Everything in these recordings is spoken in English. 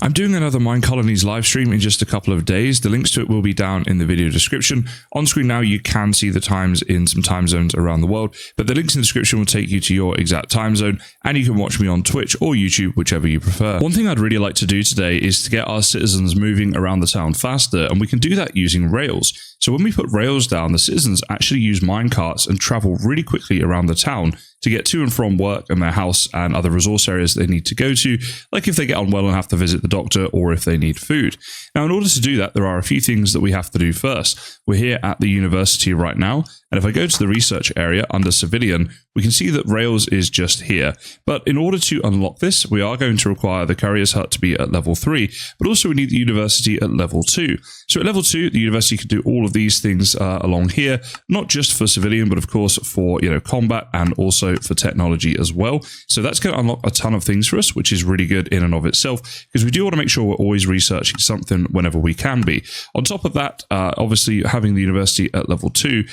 I'm doing another Minecolonies live stream in just a couple of days. The links to it will be down in the video description. On screen now, you can see the times in some time zones around the world, but the links in the description will take you to your exact time zone, and you can watch me on Twitch or YouTube, whichever you prefer. One thing I'd really like to do today is to get our citizens moving around the town faster, and we can do that using rails. So when we put rails down, the citizens actually use minecarts and travel really quickly around the town to get to and from work and their house and other resource areas they need to go to, like if they get unwell and have to visit the doctor or if they need food. Now, in order to do that, there are a few things that we have to do first. We're here at the university right now, and if I go to the research area under civilian, we can see that rails is just here. But in order to unlock this, we are going to require the Courier's hut to be at level 3, but also we need the university at level 2. So at level 2, the university can do all of these things along here, not just for civilian, but of course for combat and also for technology as well. So that's going to unlock a ton of things for us, which is really good in and of itself, because we do want to make sure we're always researching something whenever we can be. On top of that, obviously having the university at level 2,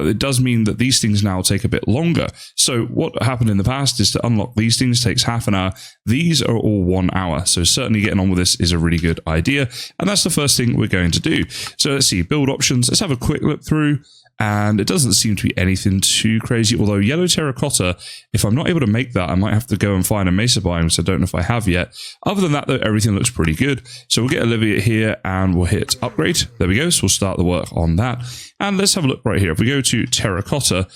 it does mean that these things now take a bit longer. So what happened in the past is to unlock these things takes half an hour. These are all 1 hour. So certainly getting on with this is a really good idea. And that's the first thing we're going to do. So let's see, build options. Let's have a quick look through. And it doesn't seem to be anything too crazy, although yellow terracotta, if I'm not able to make that, I might have to go and find a mesa biome, so I don't know if I have yet. Other than that, though, everything looks pretty good. So we'll get Olivia here and we'll hit upgrade. There we go. So we'll start the work on that. And let's have a look right here. If we go to terracotta,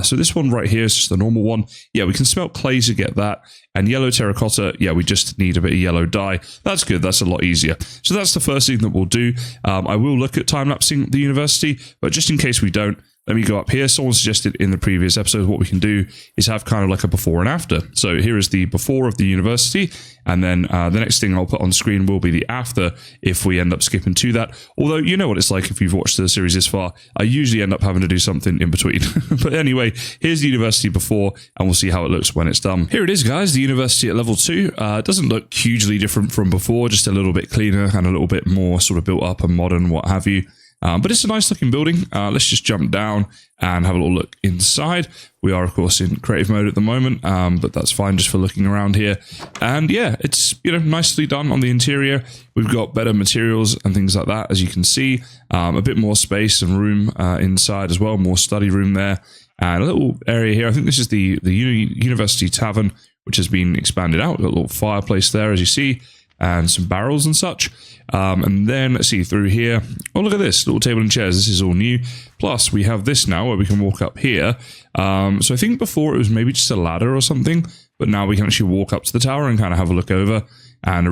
so this one right here is just the normal one. Yeah, we can smelt clay to get that. And yellow terracotta, yeah, we just need a bit of yellow dye. That's good. That's a lot easier. So that's the first thing that we'll do. I will look at time-lapsing the university, but just in case we don't, let me go up here. Someone suggested in the previous episode what we can do is have kind of like a before and after. So here is the before of the university, and then the next thing I'll put on screen will be the after if we end up skipping to that. Although you know what it's like if you've watched the series this far, I usually end up having to do something in between. But anyway, here's the university before, and we'll see how it looks when it's done. Here it is, guys, the university at level 2. It doesn't look hugely different from before, just a little bit cleaner and a little bit more sort of built up and modern, what have you. But it's a nice looking building. Let's just jump down and have a little look inside. We are, of course, in creative mode at the moment, but that's fine just for looking around here. And yeah, it's nicely done on the interior. We've got better materials and things like that, as you can see. A bit more space and room inside as well, more study room there. And a little area here. I think this is the University Tavern, which has been expanded out. We've got a little fireplace there, as you see, and some barrels and such. And then let's see through here. Oh, look at this little table and chairs. This is all new. Plus we have this now where we can walk up here. So I think before it was maybe just a ladder or something, but now we can actually walk up to the tower and kind of have a look over, and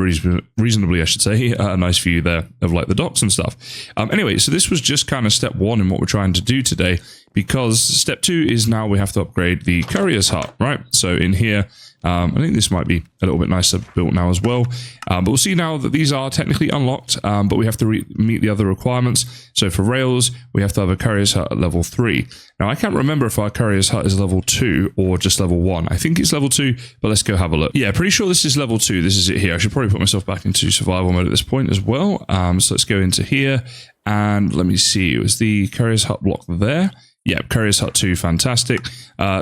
reasonably, I should say, a nice view there of like the docks and stuff. Anyway, so this was just kind of step 1 in what we're trying to do today, because step 2 is now we have to upgrade the Courier's hut, right? So in here, I think this might be a little bit nicer built now as well. But we'll see now that these are technically unlocked, but we have to meet the other requirements. So for rails, we have to have a Courier's hut at level 3. Now, I can't remember if our Courier's hut is level 2 or just level 1. I think it's level 2, but let's go have a look. Yeah, pretty sure this is level 2. This is it here. I should probably put myself back into survival mode at this point as well. So let's go into here and let me see. It was the Courier's hut block there. Yeah, Courier's hut 2, fantastic.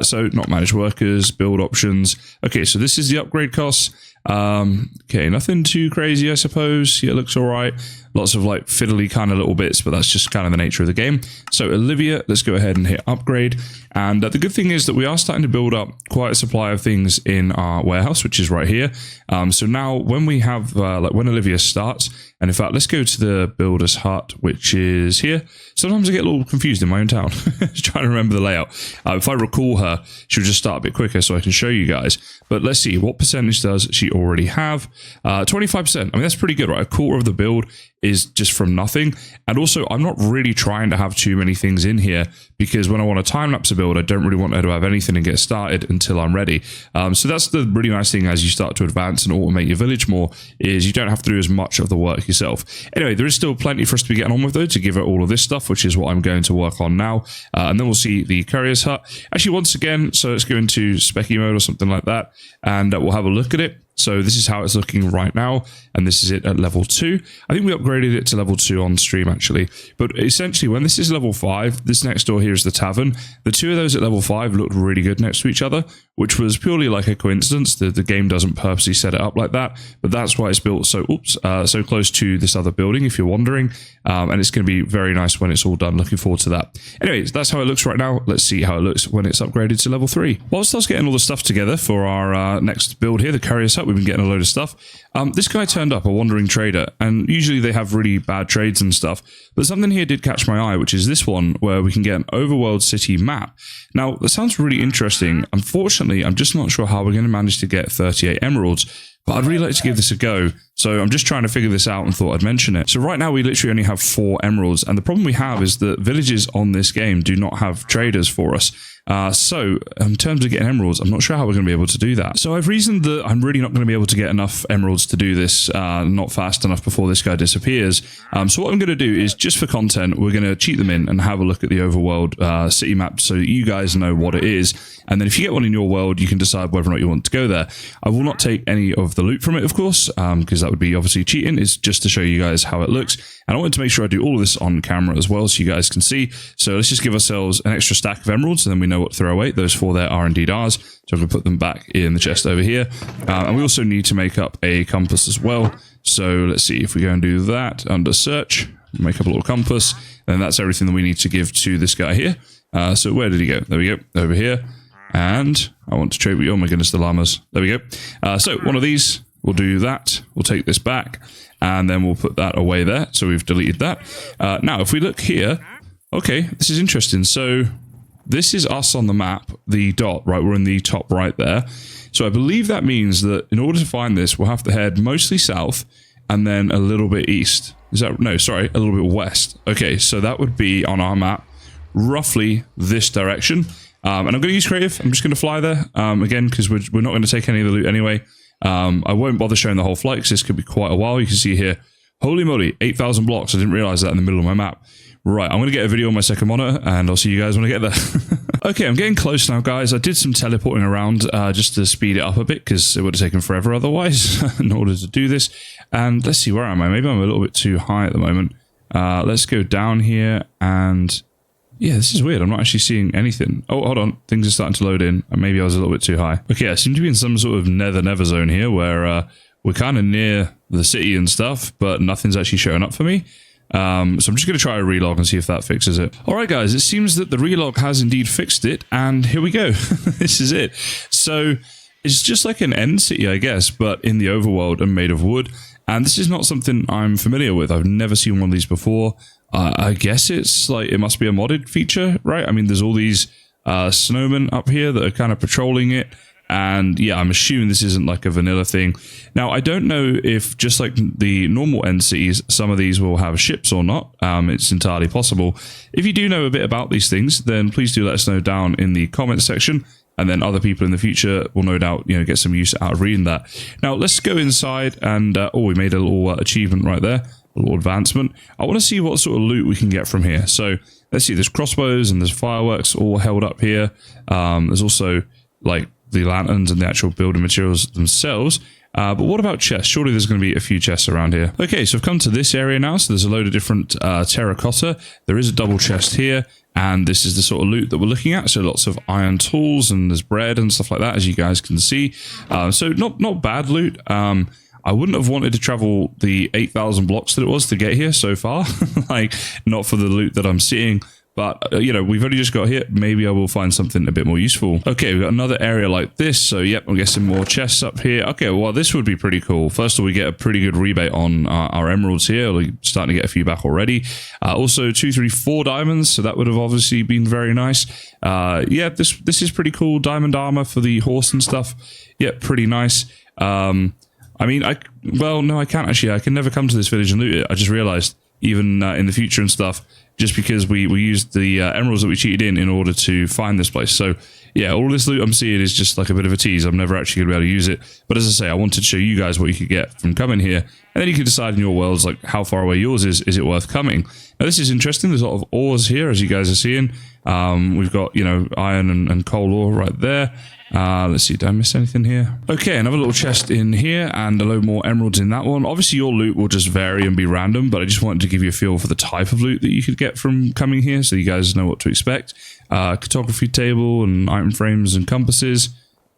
So not managed workers, build options. Okay, so this is the upgrade costs. Okay, nothing too crazy, I suppose. Yeah, it looks all right. Lots of like fiddly kind of little bits, but that's just kind of the nature of the game. So Olivia, let's go ahead and hit upgrade. And the good thing is that we are starting to build up quite a supply of things in our warehouse, which is right here. So now when we have, like when Olivia starts, and in fact, let's go to the builder's hut, which is here. Sometimes I get a little confused in my own town, trying to remember the layout. If I recall her, she'll just start a bit quicker so I can show you guys. But let's see, what percentage does she already have? 25%. I mean, that's pretty good, right? A quarter of the build is just from nothing. And also, I'm not really trying to have too many things in here, because when I want a time-lapse build, I don't really want her to have anything and get started until I'm ready. So that's the really nice thing as you start to advance and automate your village more, is you don't have to do as much of the work yourself. Anyway, there is still plenty for us to be getting on with, though, to give her all of this stuff, which is what I'm going to work on now. And then we'll see the Courier's hut. Actually, once again, so let's go into specky mode or something like that, and we'll have a look at it. So this is how it's looking right now, and this is it at level 2. I think we upgraded it to level 2 on stream actually, but essentially when this is level 5, this next door here is the tavern. The two of those at level 5 looked really good next to each other, which was purely like a coincidence. The game doesn't purposely set it up like that, but that's why it's built so so close to this other building, if you're wondering, and it's going to be very nice when it's all done. Looking forward to that. Anyways, that's how it looks right now. Let's see how it looks when it's upgraded to level 3. Whilst I was getting all the stuff together for our next build here, the Courier hut, we've been getting a load of stuff. This guy turned up, a wandering trader, and usually they have really bad trades and stuff, but something here did catch my eye, which is this one where we can get an overworld city map. Now, that sounds really interesting. Unfortunately, I'm just not sure how we're going to manage to get 38 emeralds, but I'd really like to give this a go. So I'm just trying to figure this out and thought I'd mention it. So right now we literally only have 4 emeralds, and the problem we have is that villages on this game do not have traders for us. So in terms of getting emeralds, I'm not sure how we're going to be able to do that. So I've reasoned that I'm really not going to be able to get enough emeralds to do this, not fast enough before this guy disappears. So what I'm going to do is, just for content, we're going to cheat them in and have a look at the overworld city map so that you guys know what it is. And then if you get one in your world, you can decide whether or not you want to go there. I will not take any of the loot from it, of course, because that would be obviously cheating. It's just to show you guys how it looks. And I wanted to make sure I do all of this on camera as well so you guys can see. So let's just give ourselves an extra stack of emeralds, and then we know what to throw away. Those 4 there are indeed ours. So I'm going to put them back in the chest over here. And we also need to make up a compass as well. So let's see if we go and do that under search, make up a little compass. And that's everything that we need to give to this guy here. So where did he go? There we go, over here. And I want to trade with you. Oh my goodness, the llamas. There we go. So one of these, we'll do that. We'll take this back, and then we'll put that away there. So we've deleted that. Now, if we look here, okay, this is interesting. So this is us on the map, the dot, right? We're in the top right there. So I believe that means that in order to find this, we'll have to head mostly south and then a little bit east. Is that, no, sorry, a little bit west. Okay, so that would be on our map, roughly this direction. And I'm going to use creative. I'm just going to fly there, again, because we're not going to take any of the loot anyway. I won't bother showing the whole flight because this could be quite a while. You can see here, holy moly, 8,000 blocks. I didn't realize that in the middle of my map. Right, I'm going to get a video on my second monitor, and I'll see you guys when I get there. Okay, I'm getting close now, guys. I did some teleporting around just to speed it up a bit, because it would have taken forever otherwise in order to do this. And let's see, where am I? Maybe I'm a little bit too high at the moment. Let's go down here, and yeah, this is weird. I'm not actually seeing anything. Oh, hold on. Things are starting to load in. Maybe I was a little bit too high. Okay, I seem to be in some sort of nether zone here, where we're kind of near the city and stuff, but nothing's actually showing up for me. So I'm just going to try a relog and see if that fixes it. All right, guys, it seems that the relog has indeed fixed it, and here we go. This is it. So it's just like an end city, I guess, but in the overworld and made of wood. And this is not something I'm familiar with. I've never seen one of these before. I guess it's like, it must be a modded feature, right? I mean, there's all these snowmen up here that are kind of patrolling it. And yeah, I'm assuming this isn't like a vanilla thing. Now, I don't know if just like the normal end cities, some of these will have ships or not. It's entirely possible. If you do know a bit about these things, then please do let us know down in the comments section. And then other people in the future will no doubt, get some use out of reading that. Now, let's go inside and, oh, we made a little achievement right there, a little advancement. I want to see what sort of loot we can get from here. So let's see, there's crossbows and there's fireworks all held up here. There's also like the lanterns and the actual building materials themselves. But what about chests? Surely there's going to be a few chests around here. Okay, so I've come to this area now. So there's a load of different terracotta. There is a double chest here. And this is the sort of loot that we're looking at. So lots of iron tools and there's bread and stuff like that, as you guys can see. So not bad loot. I wouldn't have wanted to travel the 8,000 blocks that it was to get here so far. Like, not for the loot that I'm seeing. But, we've only just got here. Maybe I will find something a bit more useful. Okay, we've got another area like this. So, yep, I'm guessing more chests up here. Okay, well, this would be pretty cool. First of all, we get a pretty good rebate on our emeralds here. We're starting to get a few back already. Also, 2, 3, 4 diamonds. So that would have obviously been very nice. Yeah, this is pretty cool. Diamond armor for the horse and stuff. Yeah, pretty nice. I mean, no, I can't actually. I can never come to this village and loot it. I just realized, even in the future and stuff, just because we used the emeralds that we cheated in order to find this place. So yeah, all this loot I'm seeing is just like a bit of a tease. I'm never actually going to be able to use it. But as I say, I wanted to show you guys what you could get from coming here. And then you can decide in your worlds, like how far away yours is it worth coming? Now this is interesting. There's a lot of ores here, as you guys are seeing. We've got, you know, iron and coal ore right there. Let's see, did I miss anything here? Okay, another little chest in here and a load more emeralds in that one. Obviously, your loot will just vary and be random, but I just wanted to give you a feel for the type of loot that you could get from coming here so you guys know what to expect. Cartography table and item frames and compasses.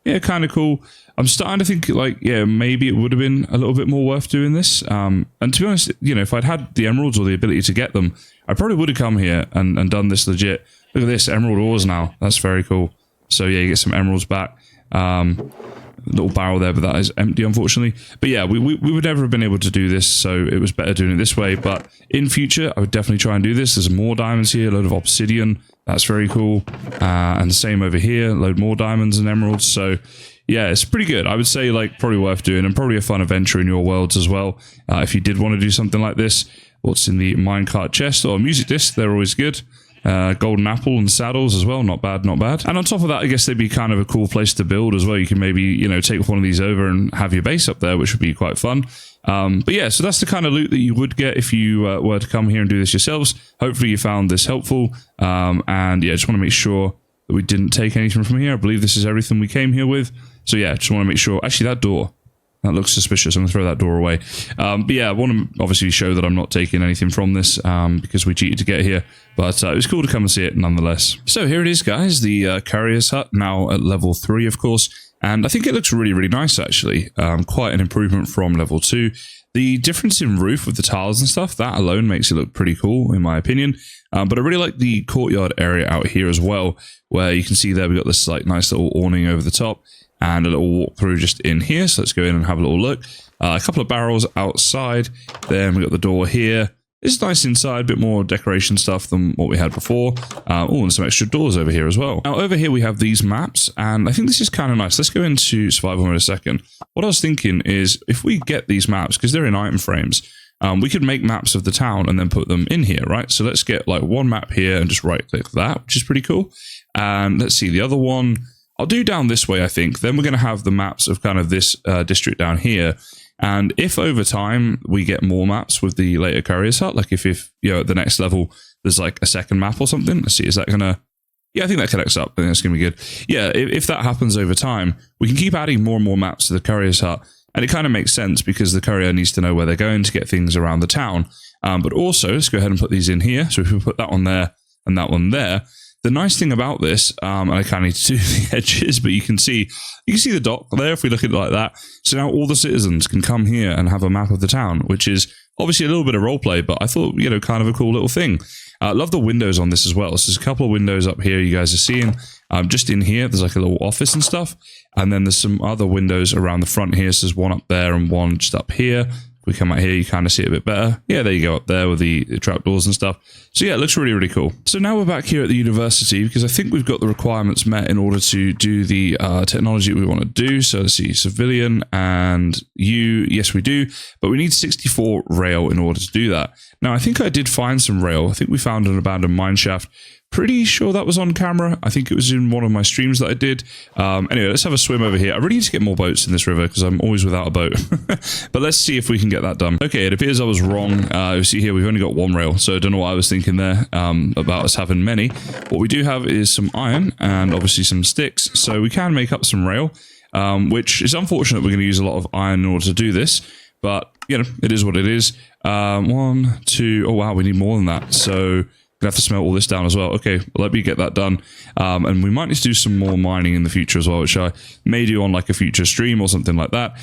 Yeah, kind of cool. I'm starting to think, like, yeah, maybe it would have been a little bit more worth doing this. And to be honest, you know, if I'd had the emeralds or the ability to get them, I probably would have come here and done this legit. Look at this, emerald ores now. That's very cool. So yeah, you get some emeralds back. Little barrel there, but that is empty, unfortunately. But yeah, we would never have been able to do this, so it was better doing it this way. But in future, I would definitely try and do this. There's more diamonds here, a load of obsidian. That's very cool. And the same over here, a load more diamonds and emeralds. So yeah, it's pretty good. I would say, like, probably worth doing and probably a fun adventure in your worlds as well. If you did want to do something like this. What's in the minecart chest or music disc, they're always good. Golden apple and saddles as well, not bad, not bad. And on top of that, I guess they'd be kind of a cool place to build as well. You can maybe, you know, take one of these over and have your base up there, which would be quite fun. But yeah, so that's the kind of loot that you would get if you were to come here and do this yourselves. Hopefully you found this helpful. And yeah, just want to make sure that we didn't take anything from here. I believe this is everything we came here with. So yeah, just want to make sure. Actually, that door, that looks suspicious. I'm going to throw that door away. But yeah, I want to obviously show that I'm not taking anything from this because we cheated to get here. But it was cool to come and see it nonetheless. So here it is, guys. The Courier's hut, now at level 3, of course. And I think it looks really, really nice, actually. Quite an improvement from level 2. The difference in roof with the tiles and stuff, that alone makes it look pretty cool, in my opinion. But I really like the courtyard area out here as well, where you can see there we've got this like nice little awning over the top. And a little walkthrough just in here. So let's go in and have a little look. A couple of barrels outside. Then we've got the door here. It's nice inside, a bit more decoration stuff than what we had before. Oh, and some extra doors over here as well. Now, over here we have these maps, and I think this is kind of nice. Let's go into survival mode a second. What I was thinking is, if we get these maps, because they're in item frames, we could make maps of the town and then put them in here, right? So let's get like one map here and just right-click that, which is pretty cool. And let's see, the other one, I'll do down this way, I think. Then we're going to have the maps of kind of this district down here. And if over time we get more maps with the later Courier's hut, like if you know, at the next level there's like a second map or something. Let's see, is that going to... Yeah, I think that connects up. I think that's going to be good. Yeah, if that happens over time, we can keep adding more and more maps to the Courier's hut. And it kind of makes sense because the courier needs to know where they're going to get things around the town. But also, let's go ahead and put these in here. So if we put that one there and that one there, the nice thing about this, and I kind of need to do the edges, but you can see the dock there if we look at it like that. So now all the citizens can come here and have a map of the town, which is obviously a little bit of roleplay, but I thought, you know, kind of a cool little thing. I love the windows on this as well. So there's a couple of windows up here you guys are seeing. Just in here, there's like a little office and stuff. And then there's some other windows around the front here. So there's one up there and one just up here. If we come out here, you kind of see it a bit better. Yeah, there you go up there with the trapdoors and stuff. So yeah, it looks really, really cool. So now we're back here at the university because I think we've got the requirements met in order to do the technology we want to do. So let's see, civilian and you. Yes, we do. But we need 64 rail in order to do that. Now, I think I did find some rail. I think we found an abandoned mine shaft. Pretty sure that was on camera. I think it was in one of my streams that I did. Anyway, let's have a swim over here. I really need to get more boats in this river because I'm always without a boat. But let's see if we can get that done. Okay, it appears I was wrong. You see here, we've only got one rail. So I don't know what I was thinking there about us having many. What we do have is some iron and obviously some sticks. So we can make up some rail, which is unfortunate. We're going to use a lot of iron in order to do this. But, you know, it is what it is. 1, 2, oh wow, we need more than that. So... gonna have to smelt all this down as well. Okay, well, let me get that done. And we might need to do some more mining in the future as well, which I may do on like a future stream or something like that,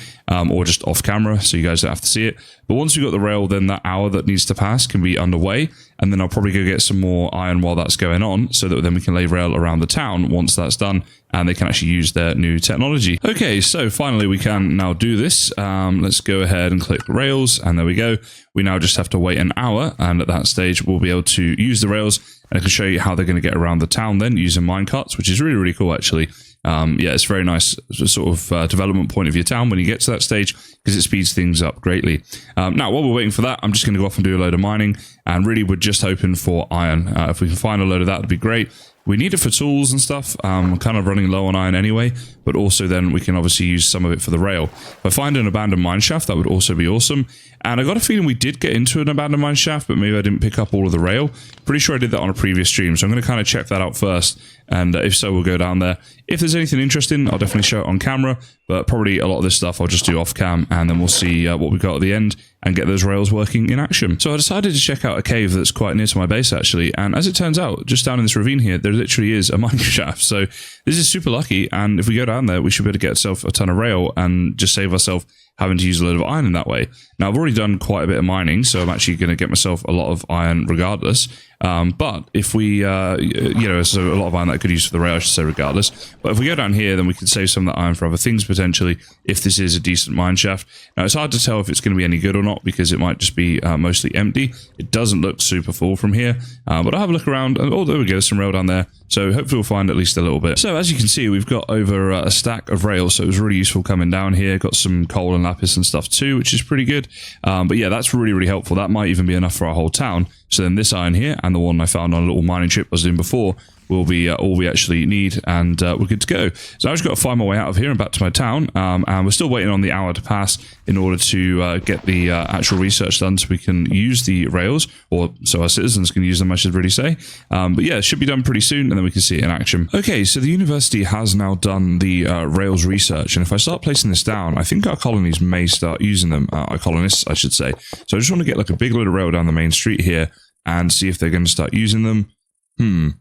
or just off camera so you guys don't have to see it. But once we've got the rail, then that hour that needs to pass can be underway. And then I'll probably go get some more iron while that's going on so that then we can lay rail around the town once that's done and they can actually use their new technology. Okay, so finally we can now do this. Let's go ahead and click rails, and there we go. We now just have to wait an hour, and at that stage we'll be able to use the rails, and I can show you how they're going to get around the town then using minecarts, which is really, really cool actually. Yeah, it's very nice sort of development point of your town when you get to that stage because it speeds things up greatly. Now, while we're waiting for that, I'm just going to go off and do a load of mining, and really we're just hoping for iron. If we can find a load of that, would be great. We need it for tools and stuff. I'm kind of running low on iron anyway, but but also then we can obviously use some of it for the rail. If I find an abandoned mine shaft, that would also be awesome. And I got a feeling we did get into an abandoned mine shaft, but maybe I didn't pick up all of the rail. Pretty sure I did that on a previous stream, so I'm going to kind of check that out first. And if so, we'll go down there. If there's anything interesting, I'll definitely show it on camera, but probably a lot of this stuff I'll just do off cam, and then we'll see what we got at the end and get those rails working in action. So I decided to check out a cave that's quite near to my base actually, and as it turns out, just down in this ravine here, there literally is a mine shaft. So this is super lucky, and if we go down there, we should be able to get ourselves a ton of rail and just save ourselves having to use a load of iron in that way. Now, I've already done quite a bit of mining, so I'm actually going to get myself a lot of iron regardless. But if we, so a lot of iron that I could use for the rail, I should say, regardless. But if we go down here, then we can save some of that iron for other things, potentially, if this is a decent mine shaft. Now, it's hard to tell if it's going to be any good or not, because it might just be mostly empty. It doesn't look super full from here, but I'll have a look around. Oh, there we go, some rail down there. So hopefully we'll find at least a little bit. So as you can see, we've got over a stack of rail, so it was really useful coming down here. Got some coal and lapis and stuff too, which is pretty good. But yeah, that's really, really helpful. That might even be enough for our whole town. So then this iron here and the one I found on a little mining trip I was doing before will be all we actually need, and we're good to go. So I've just got to find my way out of here and back to my town, and we're still waiting on the hour to pass in order to get the actual research done so we can use the rails, or so our citizens can use them, I should really say. But yeah, it should be done pretty soon, and then we can see it in action. Okay, so the university has now done the rails research, and if I start placing this down, I think our colonies may start using them, our colonists, I should say. So I just want to get like a big load of rail down the main street here and see if they're going to start using them.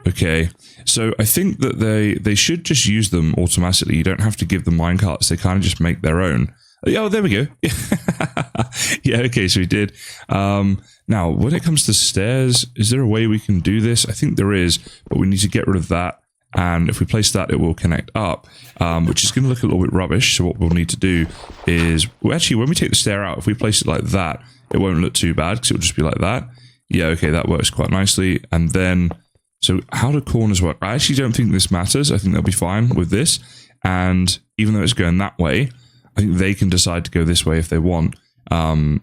Okay, so I think that they should just use them automatically. You don't have to give them minecarts. They kind of just make their own. Oh, there we go. Yeah, okay, so we did. Now, when it comes to stairs, is there a way we can do this? I think there is, but we need to get rid of that. And if we place that, it will connect up, which is going to look a little bit rubbish. So what we'll need to do is, well, actually, when we take the stair out, if we place it like that, it won't look too bad because it will just be like that. Yeah, okay, that works quite nicely. And then... so how do corners work? I actually don't think this matters. I think they'll be fine with this. And even though it's going that way, I think they can decide to go this way if they want,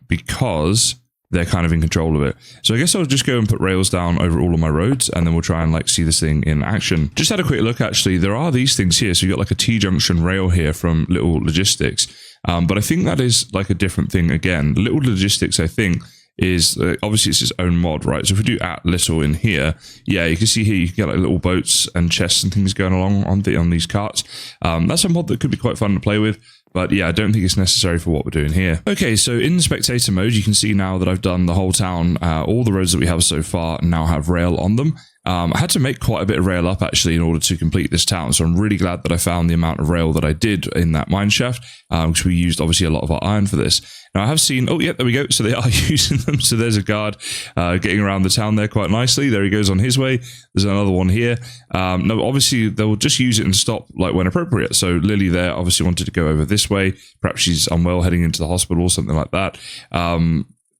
because they're kind of in control of it. So I guess I'll just go and put rails down over all of my roads, and then we'll try and like see this thing in action. Just had a quick look, actually. There are these things here. So you got like a T-junction rail here from Little Logistics. But I think that is like a different thing again. Little Logistics, I think, is obviously it's its own mod, right? So if we do @little in here, yeah, you can see here you can get like little boats and chests and things going along on these carts. That's a mod that could be quite fun to play with, but yeah, I don't think it's necessary for what we're doing here. Okay, so in the spectator mode, you can see now that I've done the whole town. All the roads that we have so far now have rail on them. I had to make quite a bit of rail up actually in order to complete this town, so I'm really glad that I found the amount of rail that I did in that mine shaft, because we used obviously a lot of our iron for this. Now I have seen, oh yeah, there we go, so they are using them. So there's a guard getting around the town there quite nicely. There he goes on his way. There's another one here. No, obviously they'll just use it and stop like when appropriate. So Lily there obviously wanted to go over this way. Perhaps she's unwell heading into the hospital or something like that.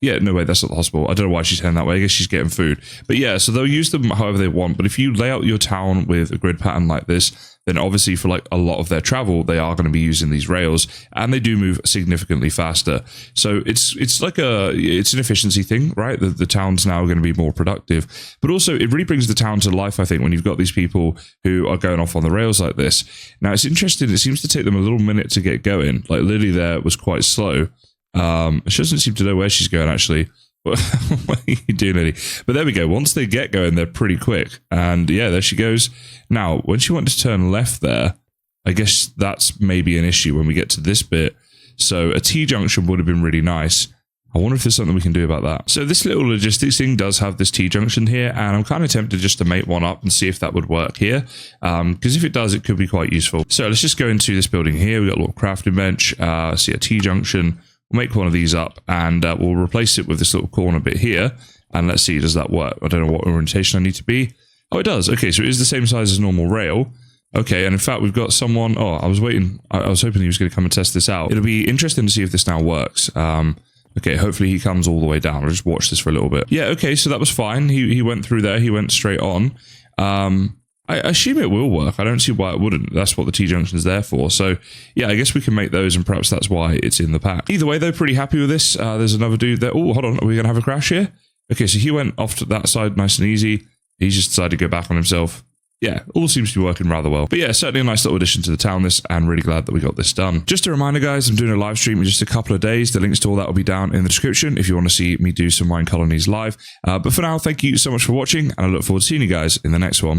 Yeah, no way, that's not the hospital. I don't know why she's heading that way. I guess she's getting food. But yeah, so they'll use them however they want. But if you lay out your town with a grid pattern like this, then obviously for like a lot of their travel, they are going to be using these rails, and they do move significantly faster. So it's like it's an efficiency thing, right? The town's now going to be more productive. But also it really brings the town to life, I think, when you've got these people who are going off on the rails like this. Now it's interesting, it seems to take them a little minute to get going. Like Lily there was quite slow. She doesn't seem to know where she's going actually. What are you doing, Lily? But there we go. Once they get going, they're pretty quick. And yeah, there she goes. Now, when she wanted to turn left there, I guess that's maybe an issue when we get to this bit. So a T-junction would have been really nice. I wonder if there's something we can do about that. So this little logistics thing does have this T-junction here, and I'm kind of tempted just to make one up and see if that would work here. Because if it does, it could be quite useful. So let's just go into this building here. We've got a little crafting bench, see a T-junction. We'll make one of these up, and we'll replace it with this little corner bit here. And let's see, does that work? I don't know what orientation I need to be. Oh, it does. Okay, so it is the same size as normal rail. Okay, and in fact, we've got someone... oh, I was waiting. I was hoping he was going to come and test this out. It'll be interesting to see if this now works. Okay, hopefully he comes all the way down. I'll just watch this for a little bit. Yeah, okay, so that was fine. He went through there. He went straight on. I assume it will work. I don't see why it wouldn't. That's what the T-junction is there for. So, yeah, I guess we can make those, and perhaps that's why it's in the pack. Either way, though, pretty happy with this. There's another dude there. Oh, hold on. Are we going to have a crash here? Okay, so he went off to that side nice and easy. He's just decided to go back on himself. yeah, all seems to be working rather well. But yeah, certainly a nice little addition to the town list, and really glad that we got this done. Just a reminder, guys, I'm doing a live stream in just a couple of days. The links to all that will be down in the description if you want to see me do some Minecolonies live. But for now, thank you so much for watching, and I look forward to seeing you guys in the next one.